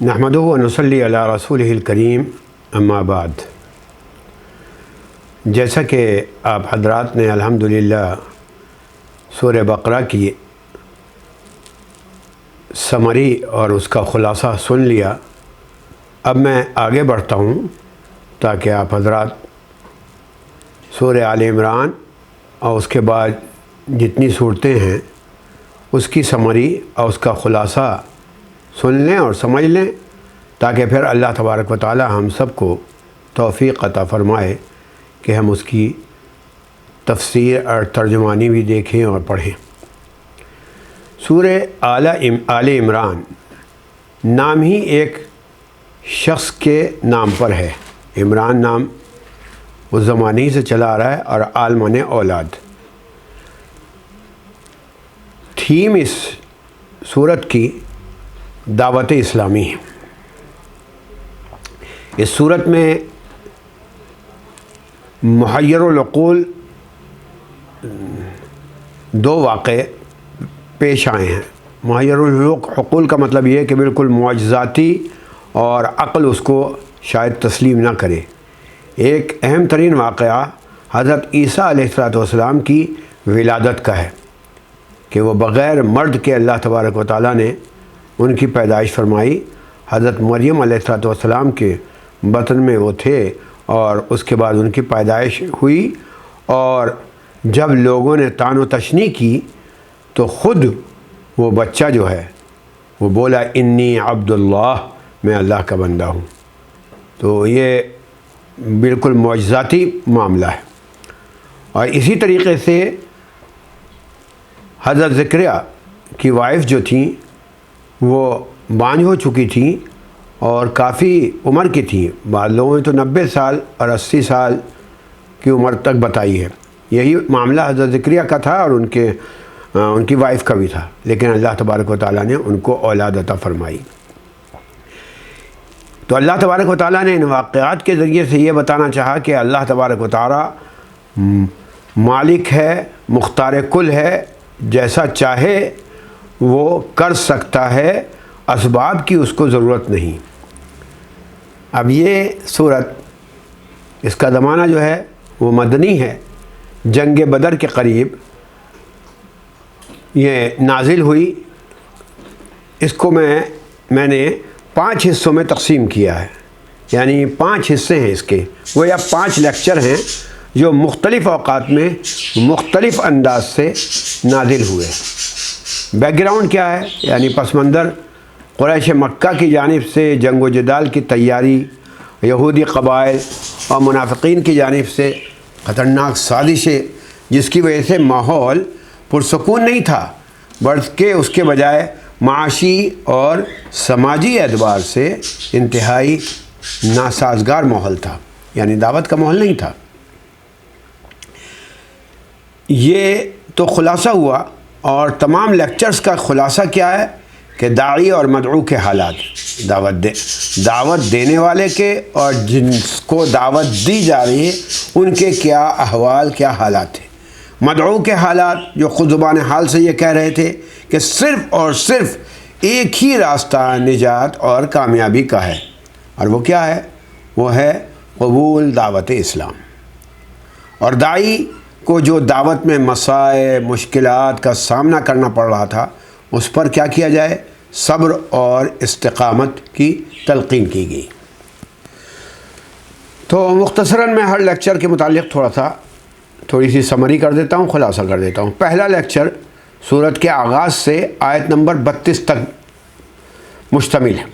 نحمدہ و نصلی علی رسولہ الکریم اما بعد۔ جیسا کہ آپ حضرات نے الحمدللہ سورہ بقرہ کی سمری اور اس کا خلاصہ سن لیا، اب میں آگے بڑھتا ہوں تاکہ آپ حضرات سورہ آل عمران اور اس کے بعد جتنی صورتیں ہیں اس کی سمری اور اس کا خلاصہ سن لیں اور سمجھ لیں، تاکہ پھر اللہ تبارک و تعالی ہم سب کو توفیق عطا فرمائے کہ ہم اس کی تفسیر اور ترجمانی بھی دیکھیں اور پڑھیں۔ سورہ آل عمران نام ہی ایک شخص کے نام پر ہے۔ عمران نام اس زمانے سے چلا آ رہا ہے، اور آل مانے اولاد۔ تھیم اس سورت کی دعوت اسلامی ہے۔ اس سورت میں محیر العقول دو واقعے پیش آئے ہیں۔ محیر العقول کا مطلب یہ ہے کہ بالکل معجزاتی اور عقل اس کو شاید تسلیم نہ کرے۔ ایک اہم ترین واقعہ حضرت عیسیٰ علیہ السلام کی ولادت کا ہے کہ وہ بغیر مرد کے اللہ تبارک و تعالیٰ نے ان کی پیدائش فرمائی۔ حضرت مریم علیہ السلام کے بطن میں وہ تھے، اور اس کے بعد ان کی پیدائش ہوئی، اور جب لوگوں نے طعن و تشنیع کی تو خود وہ بچہ جو ہے وہ بولا انی عبد اللہ، میں اللہ کا بندہ ہوں۔ تو یہ بالکل معجزاتی معاملہ ہے۔ اور اسی طریقے سے حضرت زکریا کی وائف جو تھیں وہ بانجھ ہو چکی تھیں اور کافی عمر کی تھیں۔ بعض لوگوں نے تو 90 سال اور 80 سال کی عمر تک بتائی ہے۔ یہی معاملہ حضرت زکریا کا تھا اور ان کی وائف کا بھی تھا، لیکن اللہ تبارک و تعالیٰ نے ان کو اولاد عطا فرمائی۔ تو اللہ تبارک و تعالیٰ نے ان واقعات کے ذریعے سے یہ بتانا چاہا کہ اللہ تبارک و تعالیٰ مالک ہے، مختار کل ہے، جیسا چاہے وہ کر سکتا ہے، اسباب کی اس کو ضرورت نہیں۔ اب یہ صورت، اس کا زمانہ جو ہے وہ مدنی ہے، جنگ بدر کے قریب یہ نازل ہوئی۔ اس کو میں نے 5 حصوں میں تقسیم کیا ہے، یعنی 5 حصے ہیں اس کے، وہ یا 5 لیکچر ہیں جو مختلف اوقات میں مختلف انداز سے نازل ہوئے۔ بیک گراؤنڈ کیا ہے؟ یعنی پس منظر قریش مکہ کی جانب سے جنگ و جدال کی تیاری، یہودی قبائل اور منافقین کی جانب سے خطرناک سازشیں، جس کی وجہ سے ماحول پرسکون نہیں تھا، بلکہ اس کے بجائے معاشی اور سماجی اعتبار سے انتہائی ناسازگار ماحول تھا، یعنی دعوت کا ماحول نہیں تھا۔ یہ تو خلاصہ ہوا، اور تمام لیکچرز کا خلاصہ کیا ہے کہ داعی اور مدعو کے حالات، دعوت دینے والے کے اور جن کو دعوت دی جا رہی ہے ان کے کیا احوال، کیا حالات ہیں۔ مدعو کے حالات جو خود زبان حال سے یہ کہہ رہے تھے کہ صرف اور صرف ایک ہی راستہ نجات اور کامیابی کا ہے، اور وہ کیا ہے؟ وہ ہے قبول دعوت اسلام۔ اور داعی کو جو دعوت میں مسائل، مشکلات کا سامنا کرنا پڑ رہا تھا، اس پر کیا کیا جائے؟ صبر اور استقامت کی تلقین کی گئی۔ تو مختصراً میں ہر لیکچر کے متعلق تھوڑی سی سمری کر دیتا ہوں، خلاصہ کر دیتا ہوں۔ پہلا لیکچر سورت کے آغاز سے آیت نمبر 32 تک مشتمل ہے،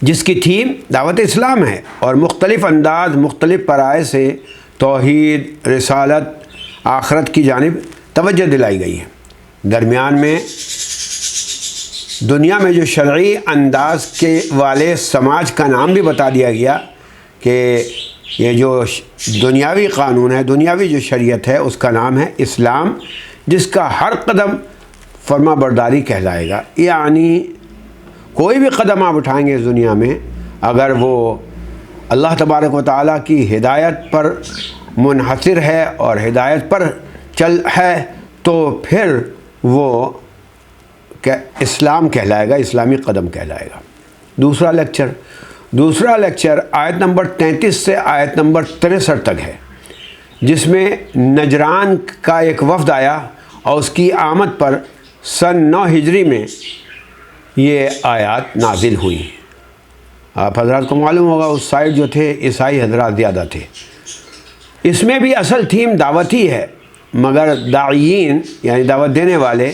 جس کی تھیم دعوت اسلام ہے، اور مختلف انداز، مختلف پرائے سے توحید، رسالت، آخرت کی جانب توجہ دلائی گئی ہے۔ درمیان میں دنیا میں جو شرعی انداز کے والے سماج کا نام بھی بتا دیا گیا کہ یہ جو دنیاوی قانون ہے، دنیاوی جو شریعت ہے، اس کا نام ہے اسلام، جس کا ہر قدم فرما برداری کہلائے گا۔ یعنی کوئی بھی قدم آپ اٹھائیں گے اس دنیا میں، اگر وہ اللہ تبارک و تعالیٰ کی ہدایت پر منحصر ہے اور ہدایت پر چل ہے، تو پھر وہ اسلام کہلائے گا، اسلامی قدم کہلائے گا۔ دوسرا لیکچر آیت نمبر 33 سے آیت نمبر 63 تک ہے، جس میں نجران کا ایک وفد آیا اور اس کی آمد پر سن 9 ہجری میں یہ آیات نازل ہوئی۔ آپ حضرات کو معلوم ہوگا اس سائڈ جو تھے عیسائی حضرات زیادہ تھے۔ اس میں بھی اصل تھیم دعوتی ہے، مگر داعیین یعنی دعوت دینے والے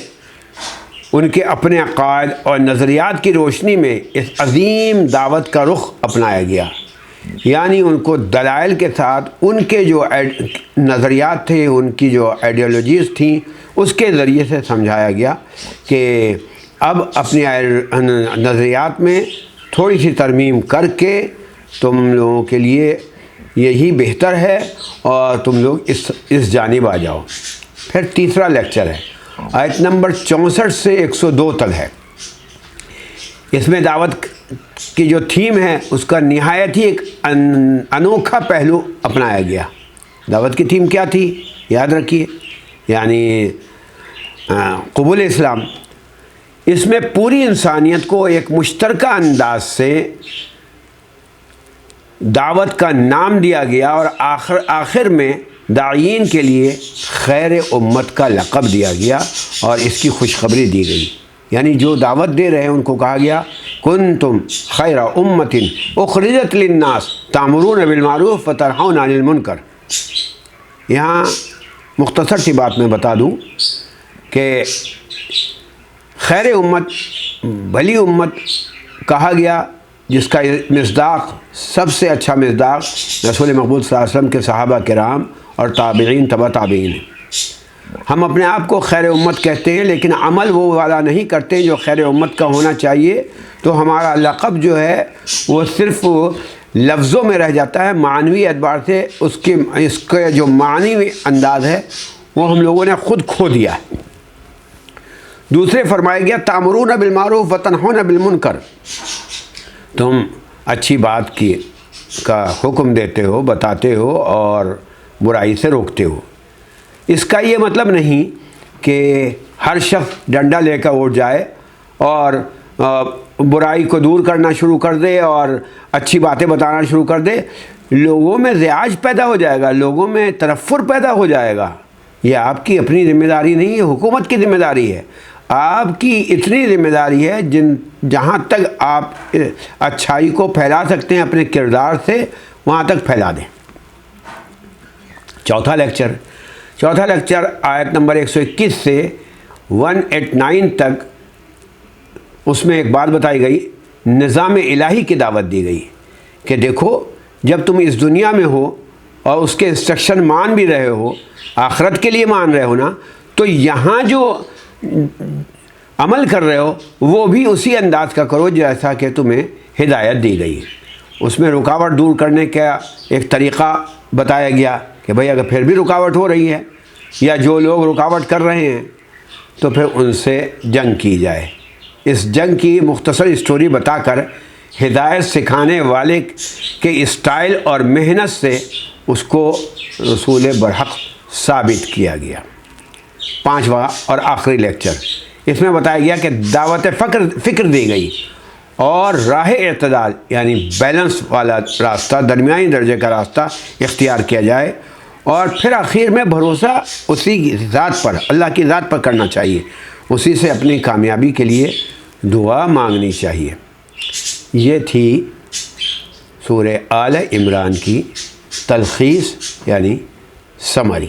ان کے اپنے عقائد اور نظریات کی روشنی میں اس عظیم دعوت کا رخ اپنایا گیا، یعنی ان کو دلائل کے ساتھ ان کے جو نظریات تھے، ان کی جو آئیڈیالوجیز تھیں، اس کے ذریعے سے سمجھایا گیا کہ اب اپنی نظریات میں تھوڑی سی ترمیم کر کے تم لوگوں کے لیے یہی بہتر ہے اور تم لوگ اس جانب آ جاؤ۔ پھر تیسرا لیکچر ہے، آیت نمبر 64 سے 102 تک ہے۔ اس میں دعوت کی جو تھیم ہے اس کا نہایت ہی ایک انوکھا پہلو اپنایا گیا۔ دعوت کی تھیم کیا تھی؟ یاد رکھیے، یعنی قبول اسلام۔ اس میں پوری انسانیت کو ایک مشترکہ انداز سے دعوت کا نام دیا گیا اور آخر میں داعین کے لیے خیر امت کا لقب دیا گیا اور اس کی خوشخبری دی گئی، یعنی جو دعوت دے رہے ہیں ان کو کہا گیا کنتم خیر امت اخرجت للناس تأمرون بالمعروف وتنہون عن المنکر۔ یہاں مختصر سی بات میں بتا دوں کہ خیر امت، بھلی امت کہا گیا، جس کا مصداق، سب سے اچھا مصداق رسول مقبول صلی اللہ علیہ وسلم کے صحابہ کرام اور تابعین تبع تابعین ہیں۔ ہم اپنے آپ کو خیر امت کہتے ہیں، لیکن عمل وہ والا نہیں کرتے جو خیر امت کا ہونا چاہیے، تو ہمارا لقب جو ہے وہ صرف لفظوں میں رہ جاتا ہے، معنوی اعتبار سے اس کا جو معنی انداز ہے وہ ہم لوگوں نے خود کھو دیا ہے۔ دوسرے فرمایا گیا تأمرون بالمعروف وتنہون بالمنکر، تم اچھی بات کا حکم دیتے ہو، بتاتے ہو اور برائی سے روکتے ہو۔ اس کا یہ مطلب نہیں کہ ہر شخص ڈنڈا لے کر اٹھ جائے اور برائی کو دور کرنا شروع کر دے اور اچھی باتیں بتانا شروع کر دے۔ لوگوں میں ضیاج پیدا ہو جائے گا، لوگوں میں تنفر پیدا ہو جائے گا۔ یہ آپ کی اپنی ذمہ داری نہیں ہے، حکومت کی ذمہ داری ہے۔ آپ کی اتنی ذمہ داری ہے جہاں تک آپ اچھائی کو پھیلا سکتے ہیں اپنے کردار سے، وہاں تک پھیلا دیں۔ چوتھا لیکچر آیت نمبر 121 سے 189 تک، اس میں ایک بات بتائی گئی، نظام الہی کی دعوت دی گئی کہ دیکھو جب تم اس دنیا میں ہو اور اس کے انسٹرکشن مان بھی رہے ہو، آخرت کے لیے مان رہے ہو نا، تو یہاں جو عمل کر رہے ہو وہ بھی اسی انداز کا کرو جیسا کہ تمہیں ہدایت دی گئی۔ اس میں رکاوٹ دور کرنے کا ایک طریقہ بتایا گیا کہ بھئی اگر پھر بھی رکاوٹ ہو رہی ہے یا جو لوگ رکاوٹ کر رہے ہیں تو پھر ان سے جنگ کی جائے۔ اس جنگ کی مختصر اسٹوری بتا کر ہدایت سکھانے والے کے اسٹائل اور محنت سے اس کو رسول برحق ثابت کیا گیا۔ پانچواں اور آخری لیکچر، اس میں بتایا گیا کہ دعوت فکر دی گئی اور راہ اعتدال یعنی بیلنس والا راستہ، درمیانی درجے کا راستہ اختیار کیا جائے، اور پھر آخر میں بھروسہ اسی کی ذات پر، اللہ کی ذات پر کرنا چاہیے، اسی سے اپنی کامیابی کے لیے دعا مانگنی چاہیے۔ یہ تھی سورہ آل عمران کی تلخیص یعنی سمری۔